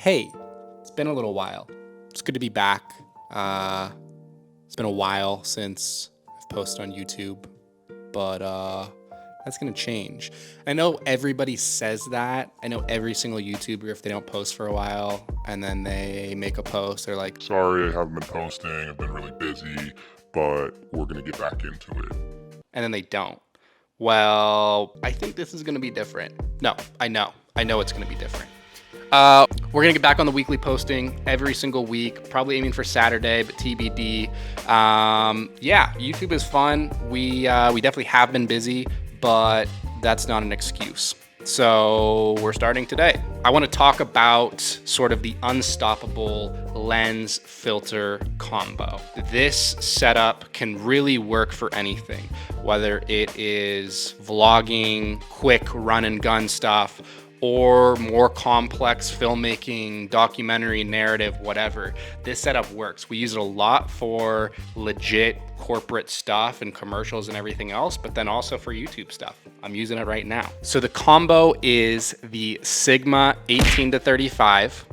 Hey, it's been a little while. It's good to be back. It's been a while since I've posted on YouTube, but that's gonna change. I know everybody says that. I know every single YouTuber, if they don't post for a while and then they make a post, they're like, sorry I haven't been posting, I've been really busy, but we're gonna get back into it. and then they don't. Well, I think this is gonna be different. No, I know it's gonna be different. We're gonna get back on the weekly posting every single week, probably aiming for Saturday, but TBD. Yeah, YouTube is fun. We definitely have been busy, but that's not an excuse. So we're starting today. I want to talk about sort of the unstoppable lens filter combo. This setup can really work for anything, whether it is vlogging, quick run and gun stuff, or more complex filmmaking, documentary, narrative, whatever. This setup works. We use it a lot for legit corporate stuff and commercials and everything else, but then also for YouTube stuff. I'm using it right now. So the combo is the Sigma 18-35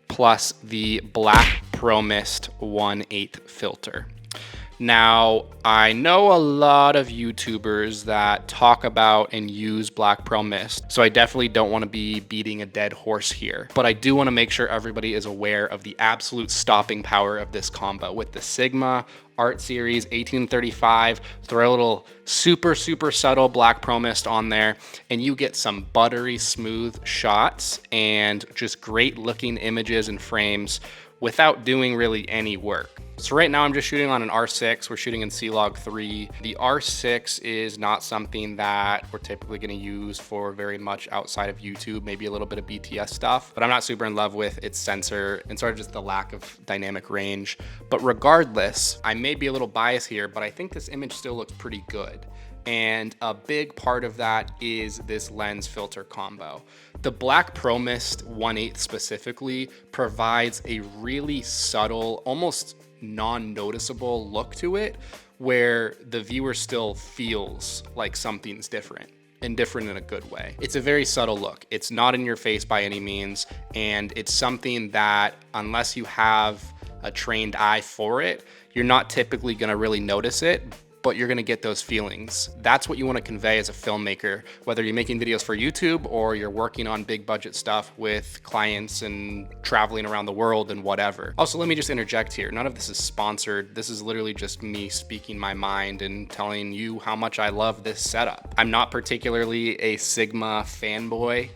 plus the Black Promist 1/8 filter. Now, I know a lot of YouTubers that talk about and use Black Promist, so I definitely don't want to be beating a dead horse here, but I do want to make sure everybody is aware of the absolute stopping power of this combo. With the Sigma Art Series 18-35, throw a little super subtle Black Promist on there, and you get some buttery smooth shots and just great looking images and frames without doing really any work. So right now I'm just shooting on an R6. We're shooting in C-Log 3. The R6 is not something that we're typically gonna use for very much outside of YouTube, maybe a little bit of BTS stuff, but I'm not super in love with its sensor and sort of just the lack of dynamic range. But regardless, I may be a little biased here, but I think this image still looks pretty good. And a big part of that is this lens filter combo. The Black Promist 1/8 specifically provides a really subtle, almost non-noticeable look to it, where the viewer still feels like something's different, and different in a good way. It's a very subtle look. It's not in your face by any means, and it's something that, unless you have a trained eye for it, you're not typically gonna really notice it, but you're gonna get those feelings. That's what you wanna convey as a filmmaker, whether you're making videos for YouTube or you're working on big budget stuff with clients and traveling around the world and whatever. Also, let me just interject here. None of this is sponsored. This is literally just me speaking my mind and telling you how much I love this setup. I'm not particularly a Sigma fanboy.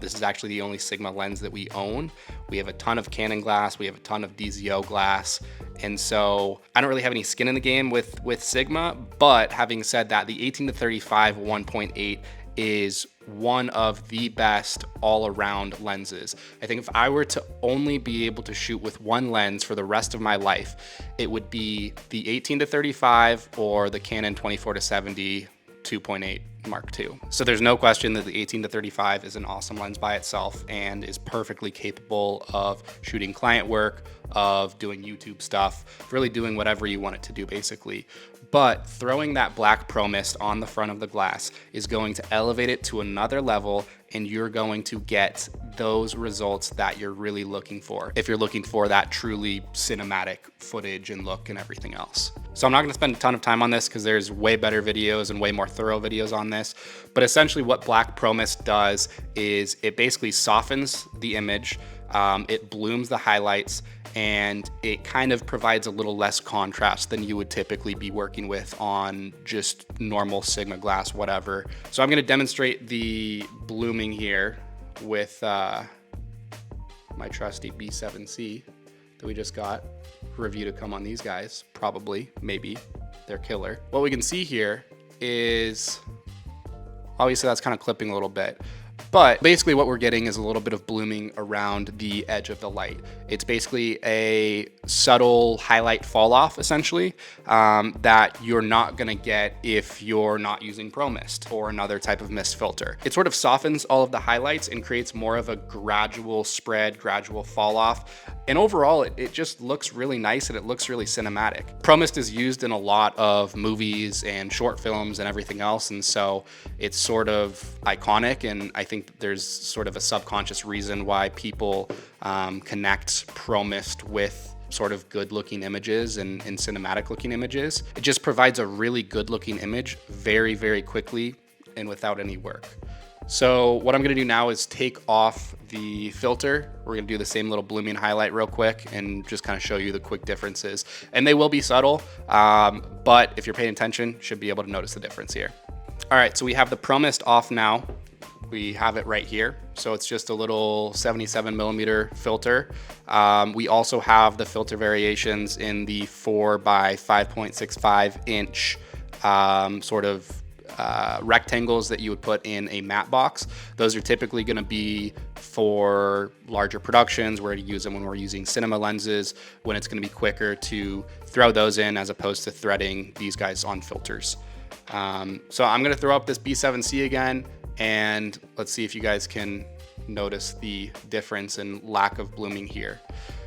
This is actually the only Sigma lens that we own. We have a ton of Canon glass, we have a ton of DZO glass, and so I don't really have any skin in the game with Sigma, but having said that, the 18-35 1.8 is one of the best all-around lenses. I think if I were to only be able to shoot with one lens for the rest of my life, it would be the 18-35 or the Canon 24-70 2.8 Mark II. So there's no question that the 18-35 is an awesome lens by itself and is perfectly capable of shooting client work, of doing YouTube stuff, really doing whatever you want it to do basically. But throwing that Black Promist on the front of the glass is going to elevate it to another level, and you're going to get those results that you're really looking for if you're looking for that truly cinematic footage and look and everything else. So I'm not gonna spend a ton of time on this because there's way better videos and way more thorough videos on this, but essentially what Black Promist does is it basically softens the image, it blooms the highlights, and it kind of provides a little less contrast than you would typically be working with on just normal Sigma glass, whatever. So I'm gonna demonstrate the blooming here with my trusty B7C that we just got. Review to come on these guys, probably, maybe, they're killer. What we can see here is, obviously that's kind of clipping a little bit, but basically what we're getting is a little bit of blooming around the edge of the light. It's basically a subtle highlight fall off, essentially, that you're not gonna get if you're not using ProMist or another type of mist filter. It sort of softens all of the highlights and creates more of a gradual spread, gradual fall off. And overall, it just looks really nice and it looks really cinematic. ProMist is used in a lot of movies and short films and everything else, and so it's sort of iconic, and I think there's sort of a subconscious reason why people connect Promist with sort of good looking images and cinematic looking images. It just provides a really good looking image very, very quickly and without any work. So what I'm gonna do now is take off the filter. We're gonna do the same little blooming highlight real quick and just kind of show you the quick differences. And they will be subtle, but if you're paying attention, you should be able to notice the difference here. All right, so we have the Promist off now. We have it right here. So it's just a little 77 millimeter filter. We also have the filter variations in the 4 by 5.65 inch sort of rectangles that you would put in a matte box. Those are typically going to be for larger productions. We're going to use them when we're using cinema lenses, when it's going to be quicker to throw those in as opposed to threading these guys on filters. So I'm going to throw up this B7C again, and let's see if you guys can notice the difference in lack of blooming here.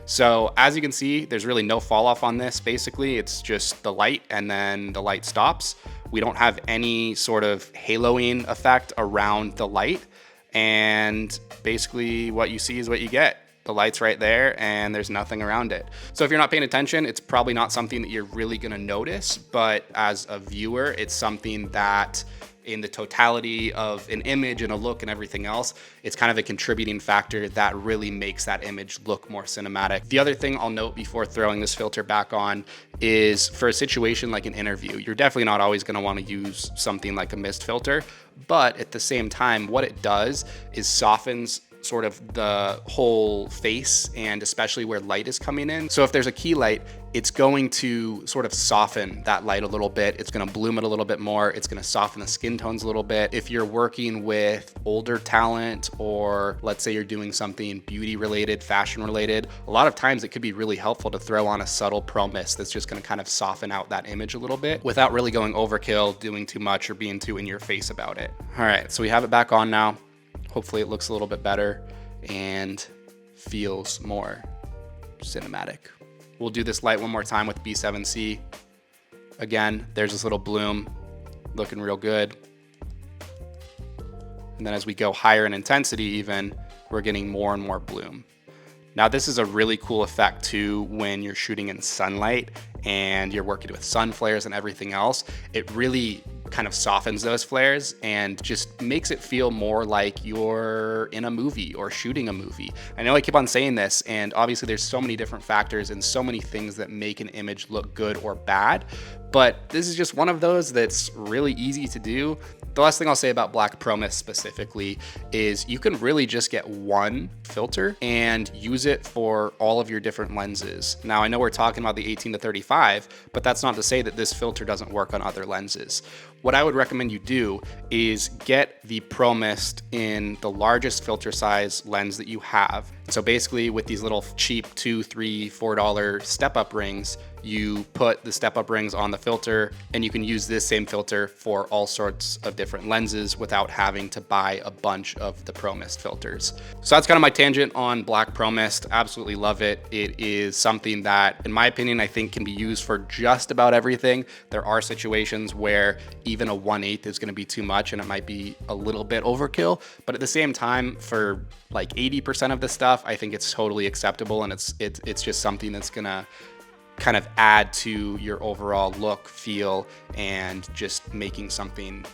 So as you can see, there's really no fall off on this. Basically, it's just the light and then the light stops. We don't have any sort of haloing effect around the light. And basically what you see is what you get. The light's right there and there's nothing around it. So if you're not paying attention, it's probably not something that you're really gonna notice, but as a viewer, it's something that in the totality of an image and a look and everything else, it's kind of a contributing factor that really makes that image look more cinematic. The other thing I'll note before throwing this filter back on is for a situation like an interview, you're definitely not always gonna wanna use something like a mist filter, but at the same time, what it does is softens sort of the whole face and especially where light is coming in. So if there's a key light, it's going to sort of soften that light a little bit. It's gonna bloom it a little bit more. It's gonna soften the skin tones a little bit. If you're working with older talent, or let's say you're doing something beauty related, fashion related, a lot of times it could be really helpful to throw on a subtle pro mist that's just gonna kind of soften out that image a little bit without really going overkill, doing too much, or being too in your face about it. All right, so we have it back on now. Hopefully it looks a little bit better and feels more cinematic. We'll do this light one more time with B7C. Again, there's this little bloom looking real good. And then as we go higher in intensity even, we're getting more and more bloom. Now this is a really cool effect too when you're shooting in sunlight and you're working with sun flares and everything else. It really kind of softens those flares and just makes it feel more like you're in a movie or shooting a movie. I know I keep on saying this, and obviously there's so many different factors and so many things that make an image look good or bad, but this is just one of those that's really easy to do. The last thing I'll say about Black Promist specifically is you can really just get one filter and use it for all of your different lenses. Now, I know we're talking about the 18 to 35, but that's not to say that this filter doesn't work on other lenses. What I would recommend you do is get the Promist in the largest filter size lens that you have. So basically with these little cheap $2, $3, $4 step-up rings, you put the step-up rings on the filter and you can use this same filter for all sorts of different lenses without having to buy a bunch of the Promist filters. So that's kind of my tangent on Black Promist. Absolutely love it. It is something that, in my opinion, I think can be used for just about everything. There are situations where even a 1/8 is gonna be too much and it might be a little bit overkill, but at the same time, for like 80% of the stuff, I think it's totally acceptable, and it's just something that's gonna kind of add to your overall look, feel, and just making something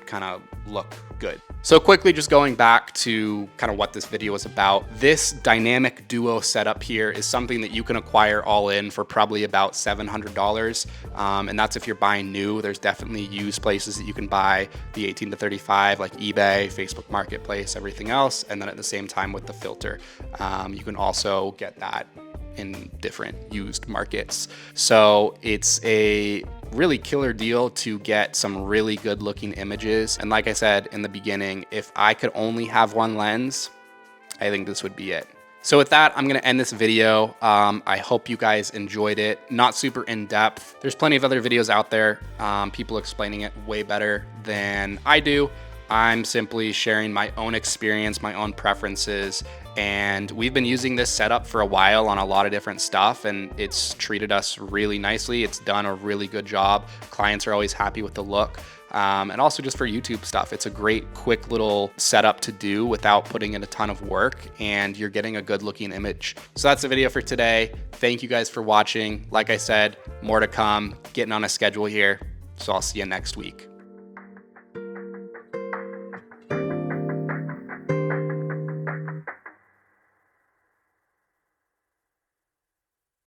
kind of look good. So quickly, just going back to kind of what this video is about, this dynamic duo setup here is something that you can acquire all in for probably about $700. And that's if you're buying new. There's definitely used places that you can buy the 18 to 35, like eBay, Facebook Marketplace, everything else. And then at the same time with the filter, you can also get that in different used markets. So it's a really killer deal to get some really good looking images. And like I said in the beginning, if I could only have one lens, I think this would be it. So with that, I'm gonna end this video. I hope you guys enjoyed it. Not super in depth. There's plenty of other videos out there, people explaining it way better than I do. I'm simply sharing my own experience, my own preferences, and we've been using this setup for a while on a lot of different stuff, and it's treated us really nicely. It's done a really good job. Clients are always happy with the look. and also just for YouTube stuff. It's a great, quick little setup to do without putting in a ton of work, and you're getting a good looking image. So that's the video for today. Thank you guys for watching. Like I said, more to come, getting on a schedule here. So I'll see you next week.